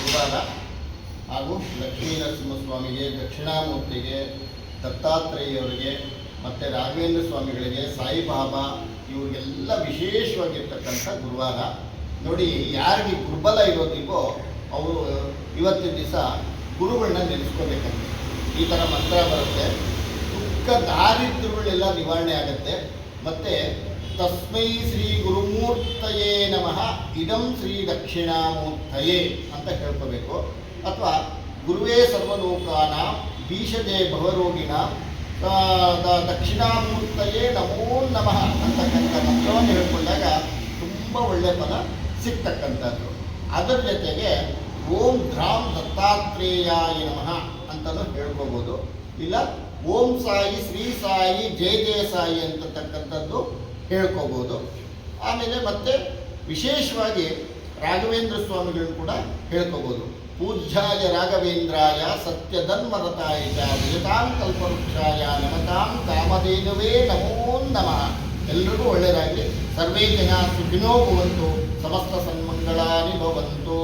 ಗುರುವಾರ ಹಾಗೂ ಲಕ್ಷ್ಮೀನರಸಿಂಹಸ್ವಾಮಿಗೆ, ದಕ್ಷಿಣಾಮೂರ್ತಿಗೆ, ದತ್ತಾತ್ರೇಯವರಿಗೆ ಮತ್ತು ರಾಘವೇಂದ್ರ ಸ್ವಾಮಿಗಳಿಗೆ, ಸಾಯಿಬಾಬಾ ಇವರಿಗೆಲ್ಲ ವಿಶೇಷವಾಗಿರ್ತಕ್ಕಂಥ ಗುರುವಾರ. ನೋಡಿ, ಯಾರಿಗೆ ದುರ್ಬಲ ಇರೋದಿಲ್ವೋ ಅವರು ಇವತ್ತಿನ ದಿವಸ ಗುರುಗಳನ್ನ ನೆನೆಸ್ಕೋಬೇಕಂತೆ. ಈ ಥರ ಮಂತ್ರ ಬರುತ್ತೆ. ದುಃಖ ದಾರಿದ್ರ್ಯಗಳೆಲ್ಲ ನಿವಾರಣೆ ಆಗುತ್ತೆ. ಮತ್ತು ತಸ್ಮೈ ಶ್ರೀ ಗುರುಮೂರ್ತಯೇ ನಮಃ ಇದಂ ಶ್ರೀ ದಕ್ಷಿಣಾಮೂರ್ತಯೇ ಅಂತ ಹೇಳ್ಕೋಬೇಕು. ಅಥವಾ ಗುರುವೇ ಸರ್ವಲೋಕಾನ ಭೀಷಜೆ ಭವರೋಗಿಣ ದಕ್ಷಿಣಾಮೂರ್ತಯೇ ನಮೋ ನಮಃ ಅಂತಕ್ಕಂಥ ಮಂತ್ರವನ್ನು ಹೇಳ್ಕೊಂಡಾಗ ತುಂಬ ಒಳ್ಳೆಯ ಫಲ ಸಿಗ್ತಕ್ಕಂಥದ್ದು. ಅದರ ಜೊತೆಗೆ ಓಂ ಧ್ರಾಂ ದತ್ತಾತ್ರೇಯಾಯ ನಮಃ ಅಂತಲೂ ಹೇಳ್ಕೋಬೋದು. ಇಲ್ಲ ಓಂ ಸಾಯಿ, ಶ್ರೀ ಸಾಯಿ, ಜಯ ಜಯ ಸಾಯಿ ಅಂತಕ್ಕಂಥದ್ದು ಹೇಳ್ಕೋಬೋದು. ಆಮೇಲೆ ಮತ್ತೆ ವಿಶೇಷವಾಗಿ ರಾಘವೇಂದ್ರ ಸ್ವಾಮಿಗಳನ್ನು ಕೂಡ ಹೇಳ್ಕೋಬೋದು. ಪೂಜ್ಯಾಯ ರಾಘವೇಂದ್ರಾಯ ಸತ್ಯಧನ್ಮರತಾಯ ವಿಜತಾಂ ಕಲ್ಪವೃಕ್ಷಾಯ ನಮತಾಂ ಕಾಮಧೇನುವೇ ನಮೋ ನಮಃ. ಎಲ್ರಿಗೂ ಒಳ್ಳೆಯದಾಗಲಿ. ಸರ್ವೇ ಜನ ಸುಖಿನೋ ಭವಂತು, ಸಮಸ್ತ ಸನ್ಮಂಗಳಾನಿ ಭವಂತು.